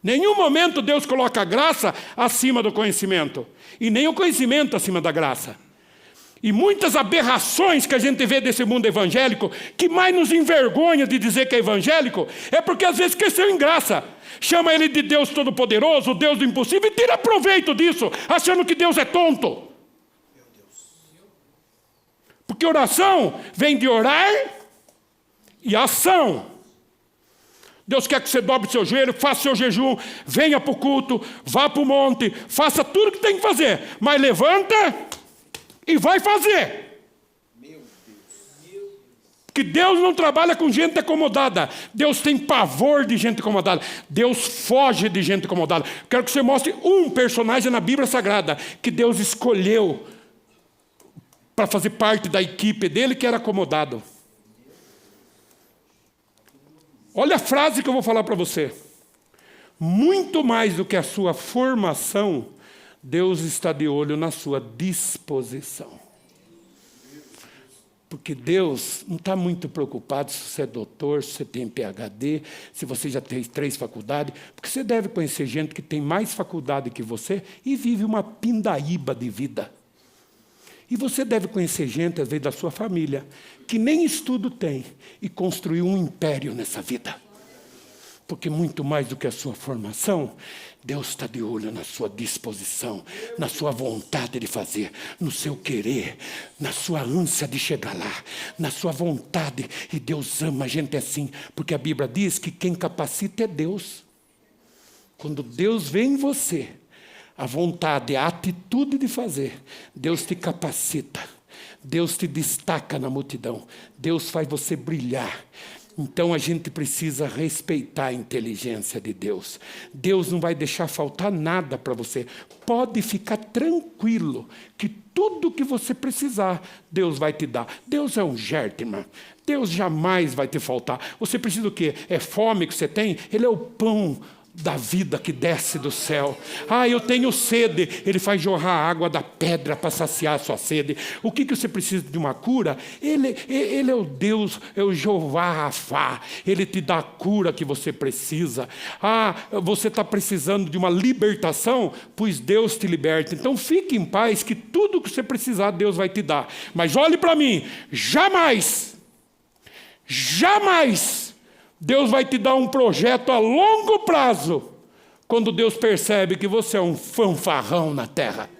Nenhum momento Deus coloca a graça acima do conhecimento. E nem o conhecimento acima da graça. E muitas aberrações que a gente vê desse mundo evangélico, que mais nos envergonha de dizer que é evangélico, é porque às vezes cresceu em graça. Chama ele de Deus Todo-Poderoso, o Deus do impossível, e tira proveito disso, achando que Deus é tonto. Porque oração vem de orar e ação. Deus quer que você dobre o seu joelho, faça o seu jejum, venha para o culto, vá para o monte, faça tudo o que tem que fazer. Mas levanta e vai fazer. Porque Deus não trabalha com gente acomodada. Deus tem pavor de gente acomodada. Deus foge de gente acomodada. Quero que você mostre um personagem na Bíblia Sagrada que Deus escolheu para fazer parte da equipe dele que era acomodado. Olha a frase que eu vou falar para você. Muito mais do que a sua formação, Deus está de olho na sua disposição. Porque Deus não está muito preocupado se você é doutor, se você tem PhD, se você já tem 3 faculdades, porque você deve conhecer gente que tem mais faculdade que você e vive uma pindaíba de vida. E você deve conhecer gente, às vezes, da sua família, que nem estudo tem e construiu um império nessa vida. Porque muito mais do que a sua formação, Deus está de olho na sua disposição, na sua vontade de fazer, no seu querer, na sua ânsia de chegar lá, na sua vontade. E Deus ama a gente assim, porque a Bíblia diz que quem capacita é Deus. Quando Deus vê em você a vontade, a atitude de fazer, Deus te capacita, Deus te destaca na multidão, Deus faz você brilhar. Então a gente precisa respeitar a inteligência de Deus. Deus não vai deixar faltar nada para você. Pode ficar tranquilo que tudo que você precisar, Deus vai te dar. Deus é um gentleman. Deus jamais vai te faltar. Você precisa do quê? É fome que você tem? Ele é o pão da vida que desce do céu. Eu tenho sede. Ele faz jorrar a água da pedra para saciar a sua sede. O que você precisa de uma cura? Ele é o Deus, é o Jeová Rafá. Ele te dá a cura que você precisa. Você está precisando de uma libertação? Pois Deus te liberta. Então fique em paz que tudo que você precisar Deus vai te dar. Mas olhe para mim, jamais Deus vai te dar um projeto a longo prazo, quando Deus percebe que você é um fanfarrão na terra,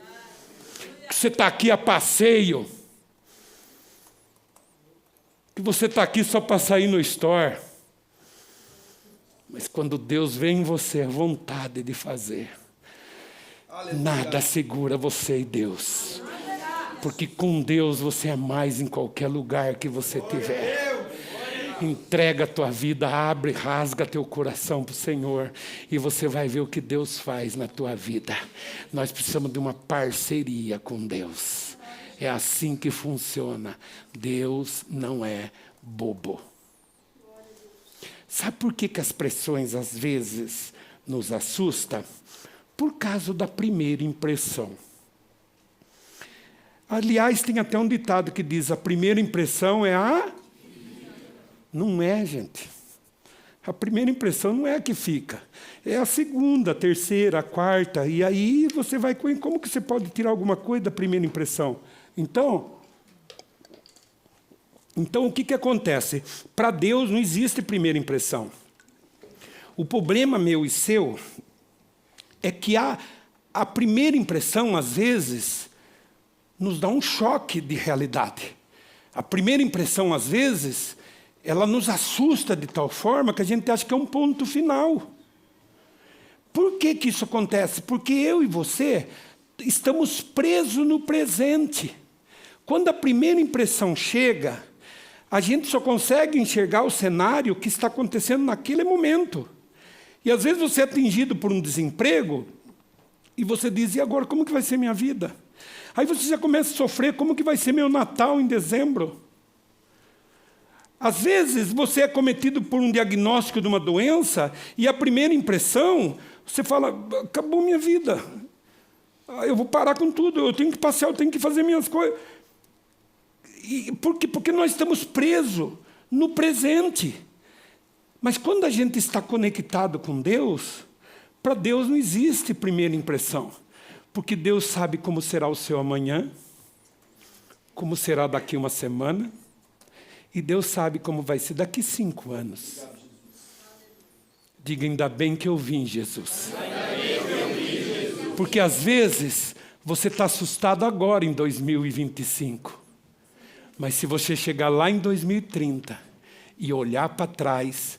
que você está aqui a passeio, que você está aqui só para sair no store. Mas quando Deus vê em você a vontade de fazer, nada segura você e Deus, porque com Deus você é mais em qualquer lugar que você tiver. Entrega a tua vida, abre, rasga teu coração para o Senhor e você vai ver o que Deus faz na tua vida. Nós precisamos de uma parceria com Deus. É assim que funciona. Deus não é bobo. Sabe por que as pressões às vezes nos assustam? Por causa da primeira impressão. Aliás, tem até um ditado que diz: a primeira impressão é a... Não é, gente. A primeira impressão não é a que fica. É a segunda, a terceira, a quarta. E aí você vai... Como que você pode tirar alguma coisa da primeira impressão? Então o que acontece? Para Deus não existe primeira impressão. O problema meu e seu é que a primeira impressão, às vezes, nos dá um choque de realidade. A primeira impressão, às vezes... ela nos assusta de tal forma que a gente acha que é um ponto final. Por que isso acontece? Porque eu e você estamos presos no presente. Quando a primeira impressão chega, a gente só consegue enxergar o cenário que está acontecendo naquele momento. E às vezes você é atingido por um desemprego e você diz: e agora, como que vai ser minha vida? Aí você já começa a sofrer: como que vai ser meu Natal em dezembro? Às vezes você é cometido por um diagnóstico de uma doença e a primeira impressão, você fala: acabou minha vida. Eu vou parar com tudo, eu tenho que passear, eu tenho que fazer minhas coisas. Por quê? Porque nós estamos presos no presente. Mas quando a gente está conectado com Deus, para Deus não existe primeira impressão. Porque Deus sabe como será o seu amanhã, como será daqui uma semana, e Deus sabe como vai ser daqui 5 anos. Diga: ainda bem que eu vim, Jesus. Porque às vezes você está assustado agora em 2025. Mas se você chegar lá em 2030 e olhar para trás,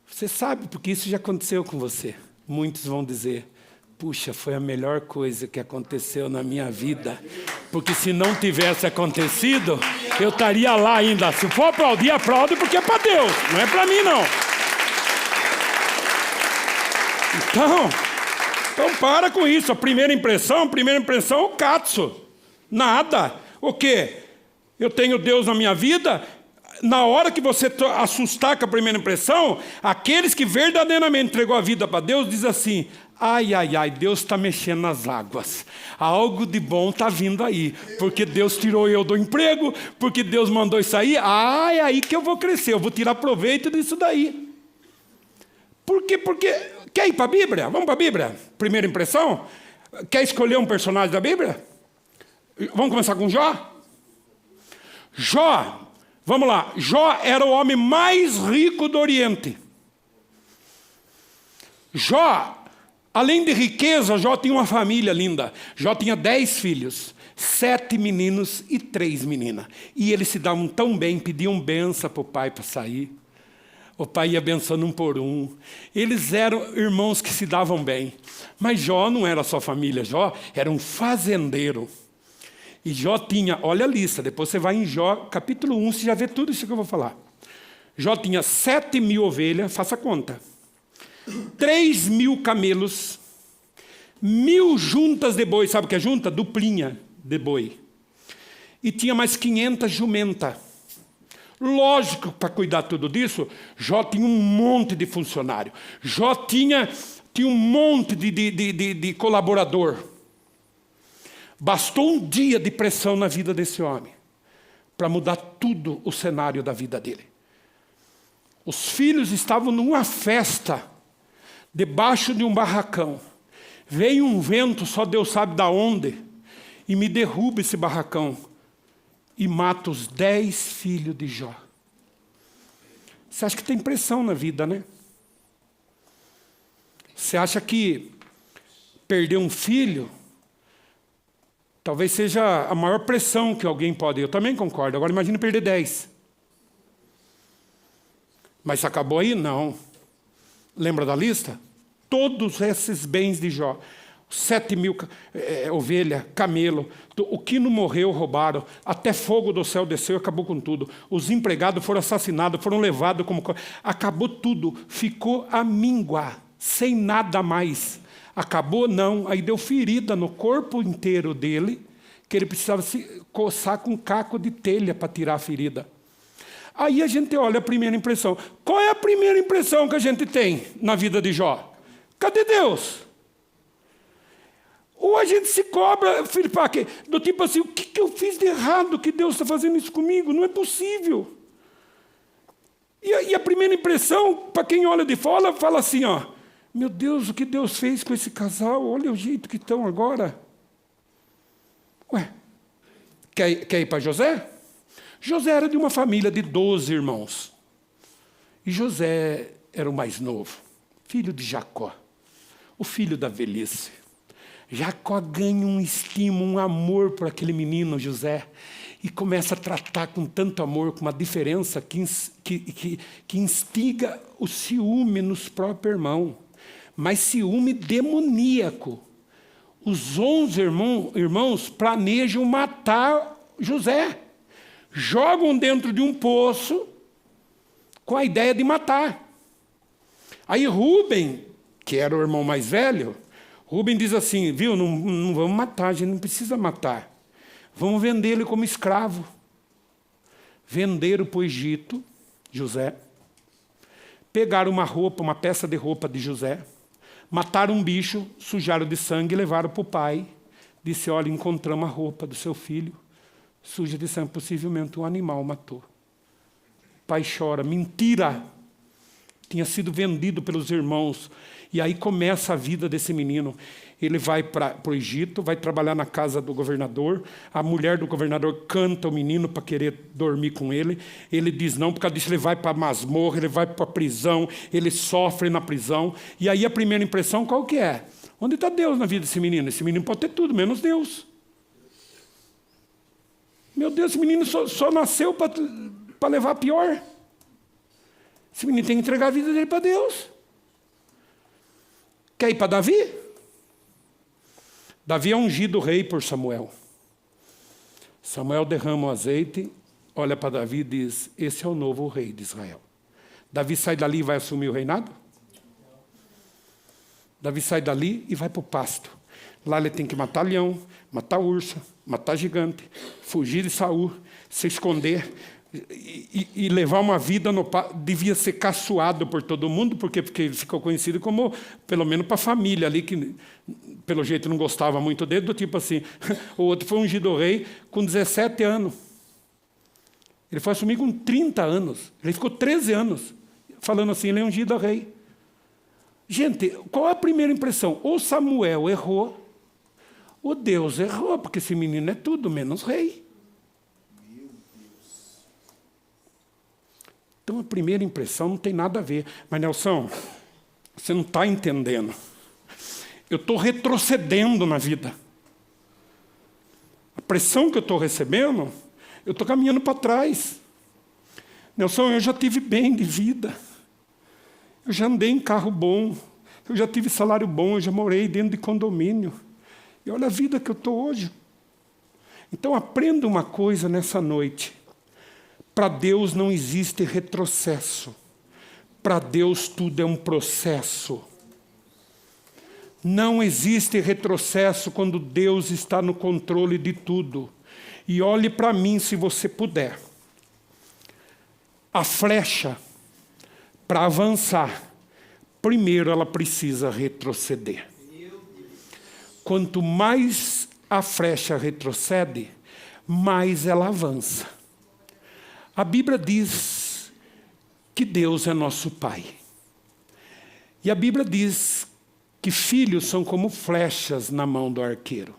você sabe, porque isso já aconteceu com você. Muitos vão dizer: puxa, foi a melhor coisa que aconteceu na minha vida. Porque se não tivesse acontecido, eu estaria lá ainda. Se for aplaudir, aplaude, porque é para Deus, não é para mim, não. Então para com isso. A primeira impressão é o katsu. Nada. O quê? Eu tenho Deus na minha vida. Na hora que você assustar com a primeira impressão, aqueles que verdadeiramente entregou a vida para Deus, diz assim: ai, Deus está mexendo nas águas. Algo de bom está vindo aí. Porque Deus tirou eu do emprego, porque Deus mandou isso aí. É aí que eu vou crescer, eu vou tirar proveito disso daí. Por quê? Porque... Quer ir para a Bíblia? Vamos para a Bíblia? Primeira impressão? Quer escolher um personagem da Bíblia? Vamos começar com Jó? Jó, vamos lá. Jó era o homem mais rico do Oriente. Jó, além de riqueza, Jó tinha uma família linda. Jó tinha 10 filhos, 7 meninos e 3 meninas. E eles se davam tão bem, pediam bênção para o pai para sair. O pai ia abençoando um por um. Eles eram irmãos que se davam bem. Mas Jó não era só família, Jó era um fazendeiro. E Jó tinha, olha a lista, depois você vai em Jó, capítulo 1, você já vê tudo isso que eu vou falar. Jó tinha 7.000 ovelhas, faça conta. 3.000 camelos, 1.000 juntas de boi, sabe o que é junta? Duplinha de boi. E tinha mais 500 jumentas. Lógico, para cuidar tudo disso, Jó tinha um monte de funcionário. Jó tinha um monte de colaborador. Bastou um dia de pressão na vida desse homem para mudar tudo o cenário da vida dele. Os filhos estavam numa festa, debaixo de um barracão. Veio um vento, só Deus sabe de onde, e me derruba esse barracão e mata os 10 filhos de Jó. Você acha que tem pressão na vida, né? Você acha que perder um filho talvez seja a maior pressão que alguém pode... Eu também concordo. Agora imagine perder 10. Mas acabou aí? Não. Lembra da lista? Todos esses bens de Jó. 7.000 ovelhas, camelo. O que não morreu, roubaram. Até fogo do céu desceu e acabou com tudo. Os empregados foram assassinados, foram levados como... Acabou tudo. Ficou a míngua, sem nada mais. Acabou? Não. Aí deu ferida no corpo inteiro dele, que ele precisava se coçar com um caco de telha para tirar a ferida. Aí a gente olha a primeira impressão. Qual é a primeira impressão que a gente tem na vida de Jó? Cadê Deus? Ou a gente se cobra, do tipo assim, o que eu fiz de errado que Deus está fazendo isso comigo? Não é possível. E a primeira impressão, para quem olha de fora, fala assim, ó, meu Deus, o que Deus fez com esse casal? Olha o jeito que estão agora. Ué, quer ir para José? José era de uma família de 12 irmãos. E José era o mais novo, filho de Jacó, o filho da velhice. Jacó ganha um estima, um amor por aquele menino José e começa a tratar com tanto amor, com uma diferença que instiga o ciúme nos próprios irmãos, mas ciúme demoníaco. Os 11 irmãos planejam matar José. Jogam dentro de um poço com a ideia de matar. Aí Rúben, que era o irmão mais velho, Rúben diz assim, viu, não vamos matar, a gente não precisa matar. Vamos vender ele como escravo. Venderam para o Egito, José. Pegaram uma roupa, uma peça de roupa de José. Mataram um bicho, sujaram de sangue e levaram para o pai. Disse, olha, encontramos a roupa do seu filho. Suja de sangue, possivelmente um animal matou. O pai chora, mentira! Tinha sido vendido pelos irmãos. E aí começa a vida desse menino. Ele vai para o Egito, vai trabalhar na casa do governador. A mulher do governador canta o menino para querer dormir com ele. Ele diz não, porque disso ele vai para a masmorra, ele vai para a prisão, ele sofre na prisão. E aí a primeira impressão qual que é? Onde está Deus na vida desse menino? Esse menino pode ter tudo, menos Deus. Meu Deus, esse menino só nasceu para levar a pior. Esse menino tem que entregar a vida dele para Deus. Quer ir para Davi? Davi é ungido rei por Samuel. Samuel derrama o azeite, olha para Davi e diz, esse é o novo rei de Israel. Davi sai dali e vai assumir o reinado? Davi sai dali e vai para o pasto. Lá ele tem que matar leão, matar urso, matar gigante, fugir de Saul, se esconder e levar uma vida no pasto. Devia ser caçoado por todo mundo, porque ele ficou conhecido como, pelo menos para a família ali, que pelo jeito não gostava muito dele, do tipo assim, o outro foi ungido rei com 17 anos. Ele foi assumir com 30 anos. Ele ficou 13 anos falando assim, ele é ungido rei. Gente, qual é a primeira impressão? Ou Samuel errou, ou Deus errou, porque esse menino é tudo menos rei. Então a primeira impressão não tem nada a ver. Mas Nelson, você não está entendendo. Eu estou retrocedendo na vida. A pressão que eu estou recebendo, eu estou caminhando para trás. Nelson, eu já tive bem de vida. Eu já andei em carro bom. Eu já tive salário bom. Eu já morei dentro de condomínio. E olha a vida que eu estou hoje. Então aprenda uma coisa nessa noite. Para Deus não existe retrocesso. Para Deus tudo é um processo. Não existe retrocesso quando Deus está no controle de tudo. E olhe para mim se você puder. A flecha, para avançar, primeiro ela precisa retroceder. Quanto mais a flecha retrocede, mais ela avança. A Bíblia diz que Deus é nosso Pai. E a Bíblia diz que filhos são como flechas na mão do arqueiro.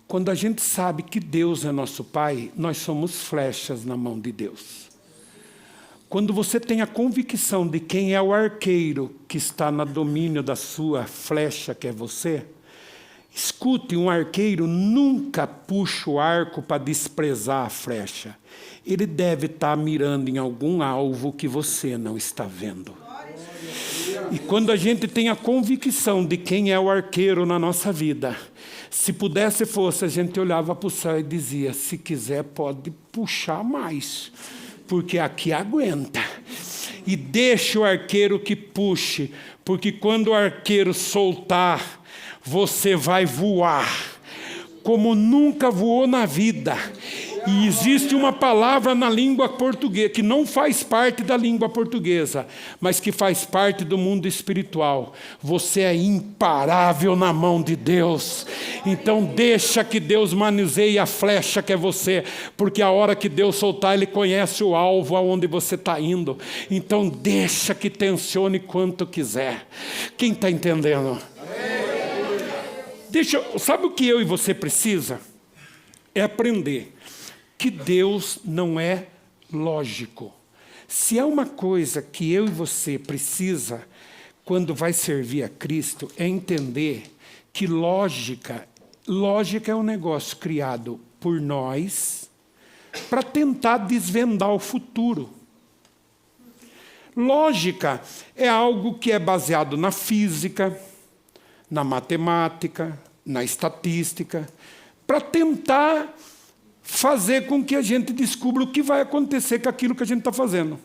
Quando a gente sabe que Deus é nosso Pai, nós somos flechas na mão de Deus. Quando você tem a convicção de quem é o arqueiro que está no domínio da sua flecha, que é você, escute, um arqueiro nunca puxa o arco para desprezar a flecha. Ele deve estar mirando em algum alvo que você não está vendo. E quando a gente tem a convicção de quem é o arqueiro na nossa vida, se pudesse fosse, a gente olhava para o céu e dizia, se quiser pode puxar mais, porque aqui aguenta. E deixa o arqueiro que puxe, porque quando o arqueiro soltar, você vai voar como nunca voou na vida. E existe uma palavra na língua portuguesa, que não faz parte da língua portuguesa, mas que faz parte do mundo espiritual. Você é imparável na mão de Deus. Então deixa que Deus manuseie a flecha que é você, porque a hora que Deus soltar, Ele conhece o alvo aonde você está indo. Então deixa que tensione quanto quiser. Quem está entendendo? Sabe o que eu e você precisa? É aprender que Deus não é lógico. Se é uma coisa que eu e você precisa, quando vai servir a Cristo, é entender que lógica é um negócio criado por nós para tentar desvendar o futuro. Lógica é algo que é baseado na física, na matemática, na estatística, para tentar fazer com que a gente descubra o que vai acontecer com aquilo que a gente está fazendo.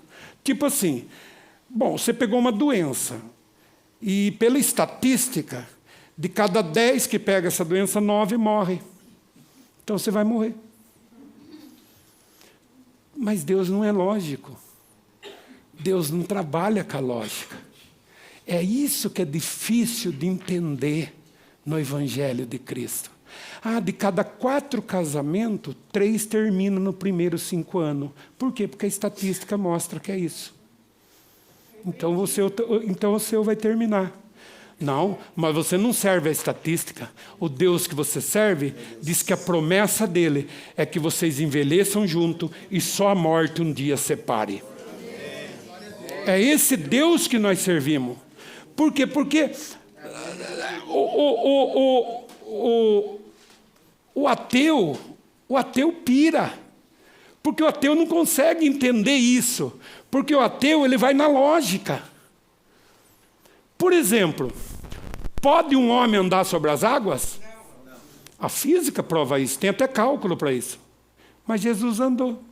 Tipo assim, bom, você pegou uma doença, e pela estatística, de cada 10 que pega essa doença, 9 morrem. Então você vai morrer. Mas Deus não é lógico. Deus não trabalha com a lógica. É isso que é difícil de entender no Evangelho de Cristo. De cada 4 casamentos, 3 terminam no primeiro 5 anos. Por quê? Porque a estatística mostra que é isso. Então o seu vai terminar. Não, mas você não serve a estatística. O Deus que você serve diz que a promessa dele é que vocês envelheçam junto e só a morte um dia separe. É esse Deus que nós servimos. Por quê? Porque o ateu pira, porque o ateu não consegue entender isso, porque o ateu ele vai na lógica. Por exemplo, pode um homem andar sobre as águas? A física prova isso, tem até cálculo para isso. Mas Jesus andou.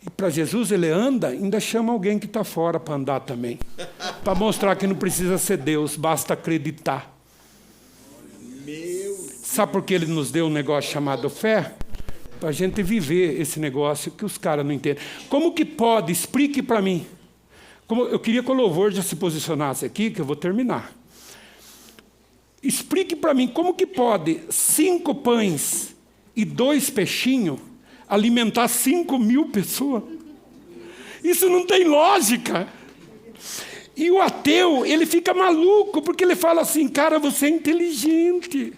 E para Jesus ele anda, ainda chama alguém que está fora para andar também, para mostrar que não precisa ser Deus, basta acreditar. Sabe por que ele nos deu um negócio chamado fé? Para a gente viver esse negócio que os caras não entendem. Como que pode? Explique para mim. Eu queria que o louvor já se posicionasse aqui, que eu vou terminar. Explique para mim como que pode 5 pães e 2 peixinhos alimentar 5.000 pessoas. Isso não tem lógica. E o ateu, ele fica maluco, porque ele fala assim, cara, você é inteligente,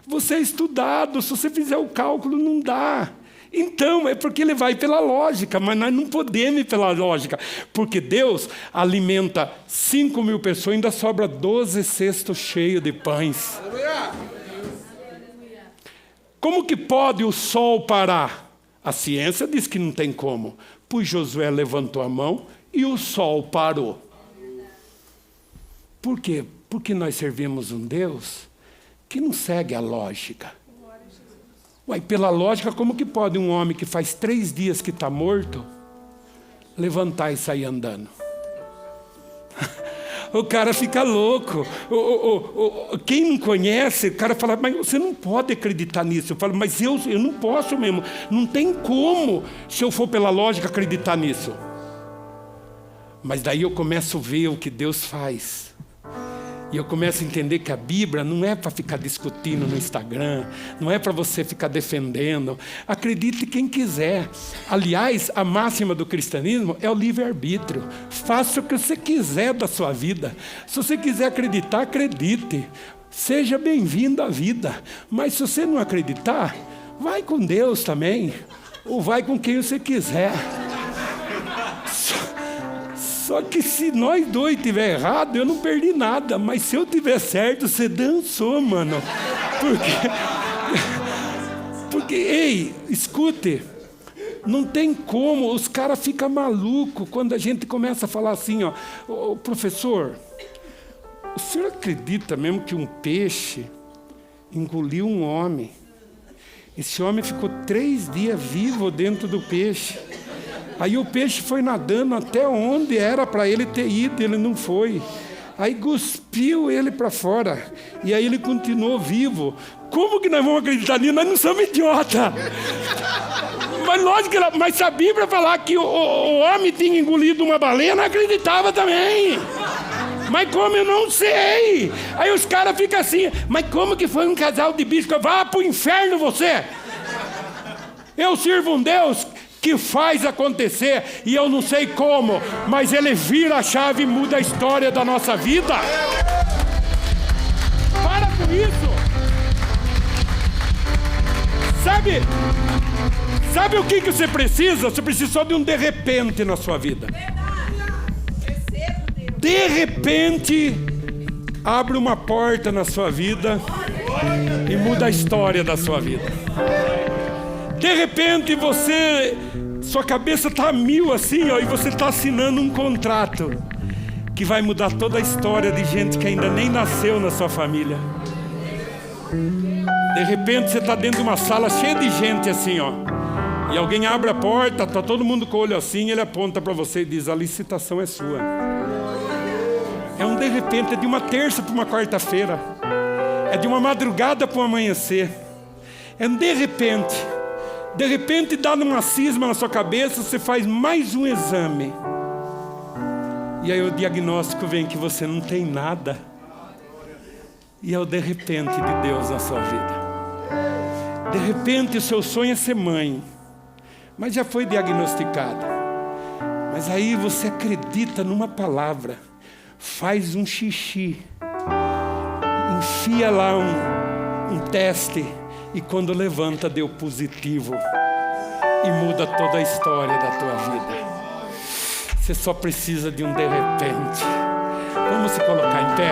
você é estudado, se você fizer o cálculo, não dá. Então, é porque ele vai pela lógica, mas nós não podemos ir pela lógica, porque Deus alimenta 5.000 pessoas, ainda sobra 12 cestos cheios de pães. Como que pode o sol parar? A ciência diz que não tem como. Pois Josué levantou a mão e o sol parou. Por quê? Porque nós servimos um Deus que não segue a lógica. Uai, pela lógica, como que pode um homem que faz 3 dias que está morto levantar e sair andando? O cara fica louco. Quem não conhece, o cara fala, mas você não pode acreditar nisso. Eu falo, mas eu não posso mesmo. Não tem como, se eu for pela lógica, acreditar nisso. Mas daí eu começo a ver o que Deus faz. E eu começo a entender que a Bíblia não é para ficar discutindo no Instagram, não é para você ficar defendendo. Acredite quem quiser. Aliás, a máxima do cristianismo é o livre-arbítrio. Faça o que você quiser da sua vida. Se você quiser acreditar, acredite. Seja bem-vindo à vida. Mas se você não acreditar, vai com Deus também. Ou vai com quem você quiser. Só que se nós dois tiver errado, eu não perdi nada. Mas se eu tiver certo, você dançou, mano. Porque ei, escute. Não tem como, os caras ficam malucos quando a gente começa a falar assim, ó. Ô, professor, o senhor acredita mesmo que um peixe engoliu um homem? Esse homem ficou 3 dias vivo dentro do peixe. Aí o peixe foi nadando até onde era para ele ter ido, ele não foi. Aí cuspiu ele para fora. E aí ele continuou vivo. Como que nós vamos acreditar nisso? Nós não somos idiotas. Mas lógico, mas se a Bíblia falar que o homem tinha engolido uma baleia, não acreditava também. Mas como eu não sei? Aí os caras ficam assim, mas como que foi um casal de bicho? Vá pro inferno você! Eu sirvo um Deus que faz acontecer, e eu não sei como, mas Ele vira a chave e muda a história da nossa vida. Para com isso. Sabe o que você precisa? Você precisa só de um de repente na sua vida. De repente, abre uma porta na sua vida e muda a história da sua vida. De repente sua cabeça está a 1000 assim, ó, e você está assinando um contrato que vai mudar toda a história de gente que ainda nem nasceu na sua família. De repente você está dentro de uma sala cheia de gente assim, ó, e alguém abre a porta, está todo mundo com o olho assim, ele aponta para você e diz, a licitação é sua. É um de repente, é de uma terça para uma quarta-feira, é de uma madrugada para um amanhecer, é um de repente. De repente dá uma cisma na sua cabeça, você faz mais um exame. E aí o diagnóstico vem que você não tem nada. E é o de repente de Deus na sua vida. De repente o seu sonho é ser mãe, mas já foi diagnosticada. Mas aí você acredita numa palavra, faz um xixi, enfia lá um teste, e quando levanta, deu positivo. E muda toda a história da tua vida. Você só precisa de um de repente. Vamos se colocar em pé.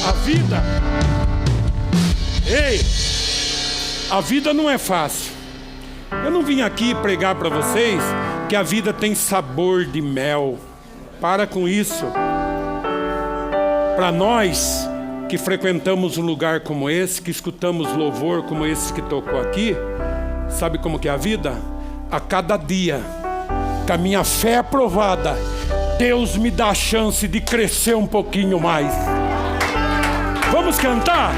A vida... Ei! A vida não é fácil. Eu não vim aqui pregar para vocês que a vida tem sabor de mel. Para com isso. Para nós que frequentamos um lugar como esse, que escutamos louvor como esse que tocou aqui, sabe como que é a vida? A cada dia, com a minha fé aprovada, Deus me dá a chance de crescer um pouquinho mais. Vamos cantar?